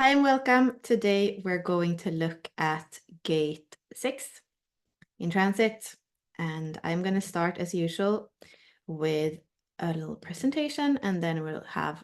Hi and welcome. Today we're going to look at gate 6 in transit, and I'm going to start as usual with a little presentation, and then we'll have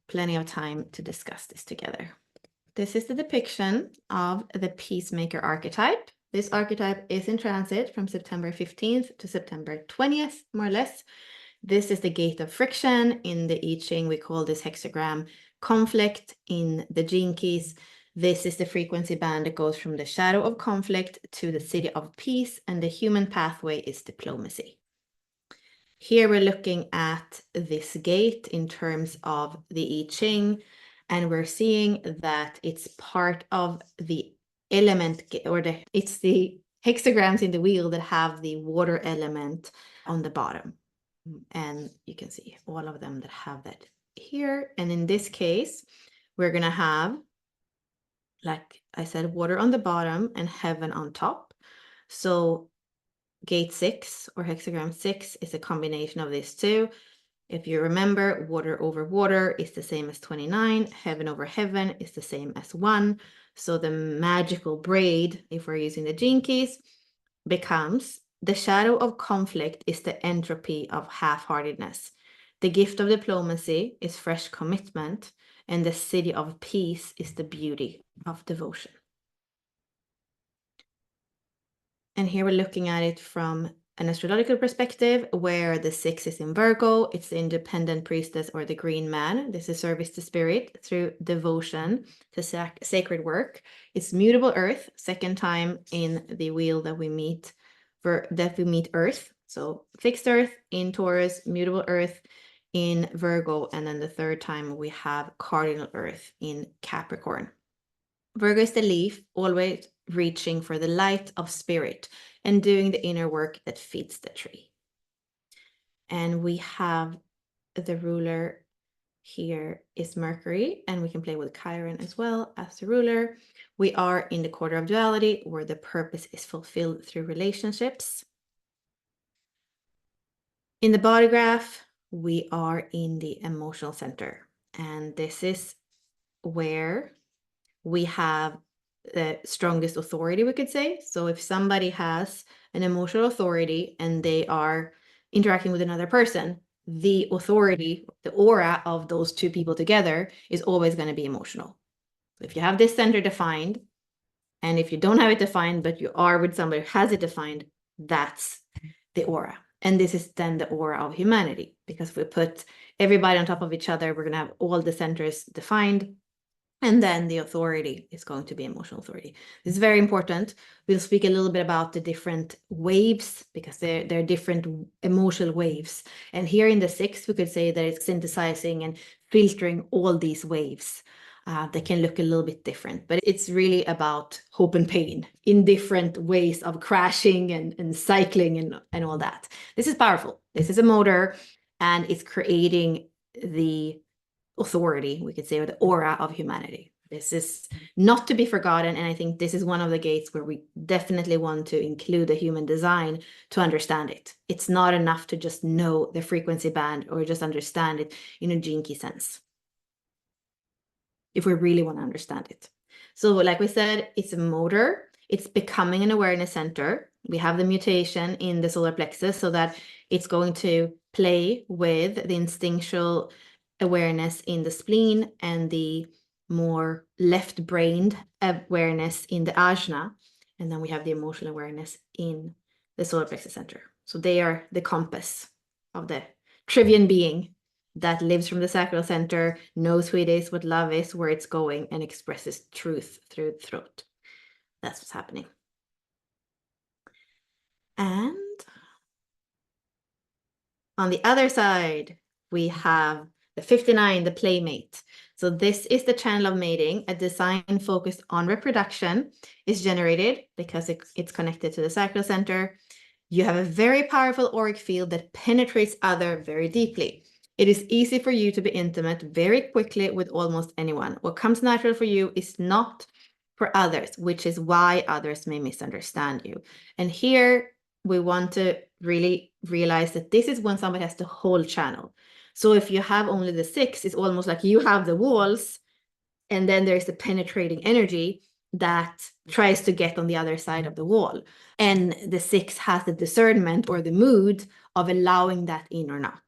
plenty of time to discuss this together. This is the depiction of the peacemaker archetype. This archetype is in transit from September 15th to September 20th, more or less. This is the gate of friction. In the I Ching, we call this hexagram conflict. In the gene keys, this is the frequency band that goes from the shadow of conflict to the city of peace, and the human pathway is diplomacy. Here we're looking at this gate in terms of the I Ching, and we're seeing that it's part of the element, or it's the hexagrams in the wheel that have the water element on the bottom. And you can see all of them that have that here. And in this case, we're going to have, like I said, water on the bottom and heaven on top. So gate 6 or hexagram 6 is a combination of these two. If you remember, water over water is the same as 29. Heaven over heaven is the same as 1. So the magical braid, if we're using the gene keys, becomes the shadow of conflict is the entropy of half-heartedness. The gift of diplomacy is fresh commitment, and the city of peace is the beauty of devotion. And here we're looking at it from an astrological perspective, where the 6 is in Virgo. It's the independent priestess or the green man. This is service to spirit through devotion to sacred work. It's mutable earth, second time in the wheel that we meet earth. So fixed earth in Taurus, mutable earth in Virgo, and then the third time we have cardinal earth in Capricorn. Virgo is the leaf, always reaching for the light of spirit and doing the inner work that feeds the tree. And we have the ruler here is Mercury, and we can play with Chiron as well as the ruler. We are in the quarter of duality, where the purpose is fulfilled through relationships. In the body graph, we are in the emotional center, and this is where we have the strongest authority, we could say. So if somebody has an emotional authority and they are interacting with another person, the authority, the aura of those two people together is always going to be emotional. So if you have this center defined, and if you don't have it defined, but you are with somebody who has it defined, that's the aura. And this is then the aura of humanity, because if we put everybody on top of each other, we're going to have all the centers defined. And then the authority is going to be emotional authority. This is very important. We'll speak a little bit about the different waves, because there are different emotional waves. And here in the 6, we could say that it's synthesizing and filtering all these waves. They can look a little bit different, but it's really about hope and pain in different ways of crashing and cycling and all that. This is powerful. This is a motor, and it's creating the authority, we could say, or the aura of humanity. This is not to be forgotten, and I think this is one of the gates where we definitely want to include the human design to understand it. It's not enough to just know the frequency band or just understand it in a gene key sense, if we really want to understand it. So like we said, it's a motor. It's becoming an awareness center. We have the mutation in the solar plexus, so that it's going to play with the instinctual awareness in the spleen and the more left-brained awareness in the ajna. And then we have the emotional awareness in the solar plexus center. So they are the compass of the trivian being that lives from the sacral center, knows who it is, what love is, where it's going, and expresses truth through the throat. That's what's happening. And on the other side, we have the 59, the playmate. So this is the channel of mating. A design focused on reproduction is generated because it's connected to the sacral center. You have a very powerful auric field that penetrates other very deeply. It is easy for you to be intimate very quickly with almost anyone. What comes natural for you is not for others, which is why others may misunderstand you. And here we want to really realize that this is when somebody has the whole channel. So if you have only the 6, it's almost like you have the walls And then there's the penetrating energy that tries to get on the other side of the wall. And the 6 has the discernment or the mood of allowing that in or not.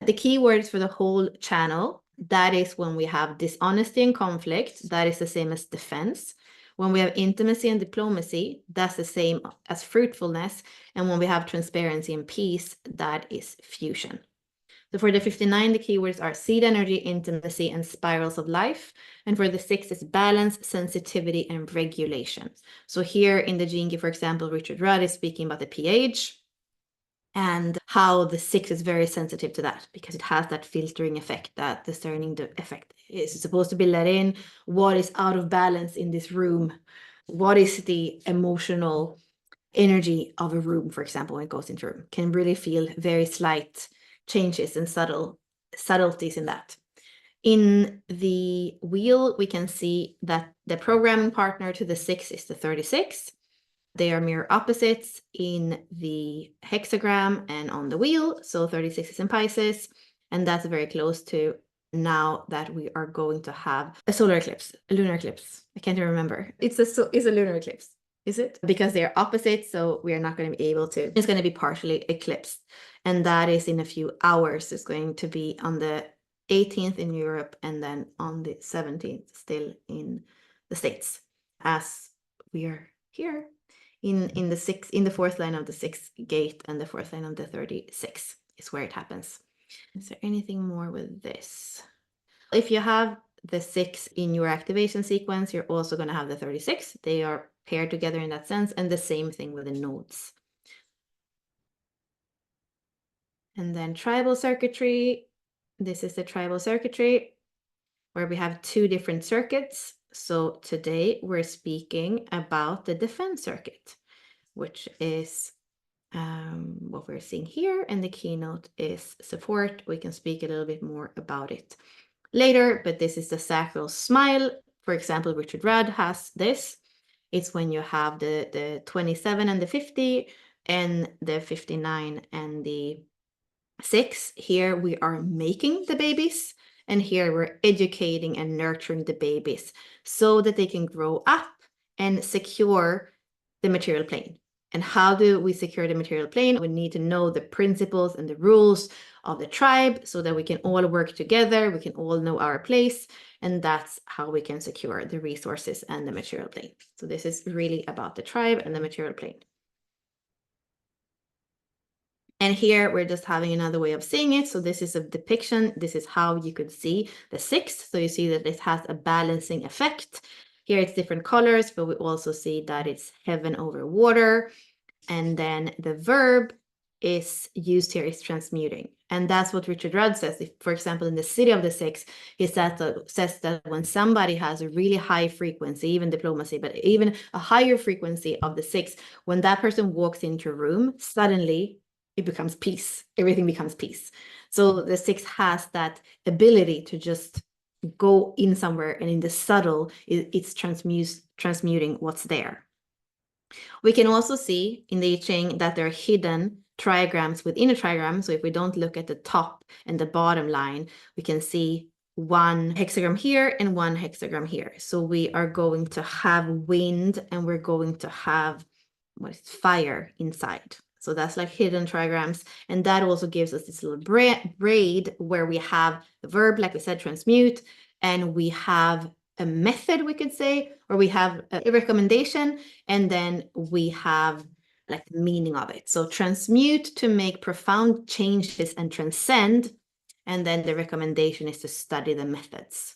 The keywords for the whole channel, that is when we have dishonesty and conflict, that is the same as defense. When we have intimacy and diplomacy, that's the same as fruitfulness. And when we have transparency and peace, that is fusion. So for the 59, the keywords are seed energy, intimacy, and spirals of life. And for the 6, it's balance, sensitivity, and regulation. So here in the Gene Key, for example, Richard Rudd is speaking about the pH and how the 6 is very sensitive to that because it has that filtering effect, that discerning the effect is supposed to be let in. What is out of balance in this room? What is the emotional energy of a room, for example, when it goes into a room? Can really feel very slight changes and subtleties in that. In the wheel, we can see that the programming partner to the 6 is the 36. They are mirror opposites in the hexagram and on the wheel. So 36 is in Pisces, and that's very close to now that we are going to have a solar eclipse, a lunar eclipse. I can't even remember. It's a lunar eclipse. Is it? Because they're opposites, so we are not going to be able to. It's going to be partially eclipsed. And that is in a few hours. It's going to be on the 18th in Europe and then on the 17th still in the States, as we are here in the fourth line of the 6th gate and the fourth line of the 36 is where it happens. Is there anything more with this? If you have the 6 in your activation sequence, you're also going to have the 36. They are paired together in that sense, and the same thing with the nodes. And then tribal circuitry. This is the tribal circuitry where we have 2 different circuits. So today we're speaking about the defense circuit, which is what we're seeing here, and the keynote is support. We can speak a little bit more about it later, but this is the sacral smile. For example, Richard Rudd has this. It's when you have the 27 and the 50 and the 59 and the 6. Here we are making the babies, and here we're educating and nurturing the babies so that they can grow up and secure the material plane. And how do we secure the material plane? We need to know the principles and the rules of the tribe so that we can all work together, we can all know our place, and that's how we can secure the resources and the material plane. So this is really about the tribe and the material plane. And here we're just having another way of seeing it. So this is a depiction. This is how you could see the 6. So you see that it has a balancing effect. Here it's different colors, but we also see that it's heaven over water. And then the verb is used here is transmuting. And that's what Richard Rudd says. If, for example, in the city of the 6, he says that when somebody has a really high frequency, even diplomacy, but even a higher frequency of the 6, when that person walks into a room, suddenly it becomes peace. Everything becomes peace. So the 6 has that ability to just go in somewhere, and in the subtle, it's transmuting what's there. We can also see in the I Ching that there are hidden trigrams within a trigram. So if we don't look at the top and the bottom line, we can see one hexagram here and one hexagram here. So we are going to have wind, and we're going to have fire inside. So that's like hidden trigrams. And that also gives us this little braid where we have the verb, like we said, transmute, and we have a method, we could say, or we have a recommendation, and then we have like the meaning of it. So transmute to make profound changes and transcend, and then the recommendation is to study the methods.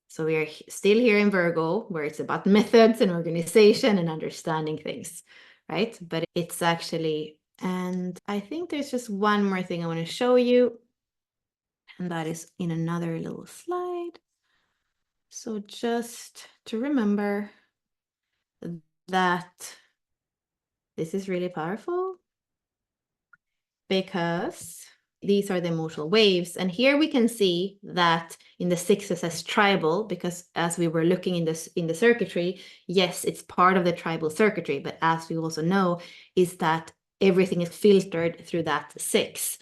So we are still here in Virgo, where it's about methods and organization and understanding things, right? But it's actually, and I think there's just one more thing I want to show you, and that is in another little slide. So just to remember that this is really powerful because these are the emotional waves. And here we can see that in the 6 it says tribal, because as we were looking in the circuitry, yes, it's part of the tribal circuitry, but as we also know is that everything is filtered through that 6.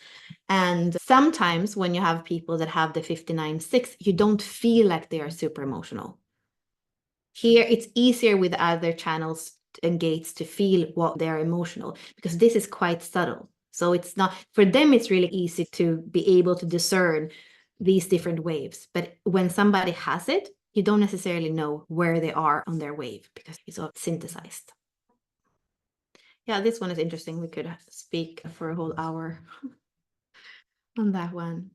And sometimes when you have people that have the 59-6, you don't feel like they are super emotional. Here, it's easier with other channels and gates to feel what they're emotional, because this is quite subtle. So it's not, for them, it's really easy to be able to discern these different waves. But when somebody has it, you don't necessarily know where they are on their wave because it's all synthesized. Yeah, this one is interesting. We could speak for a whole hour on that one.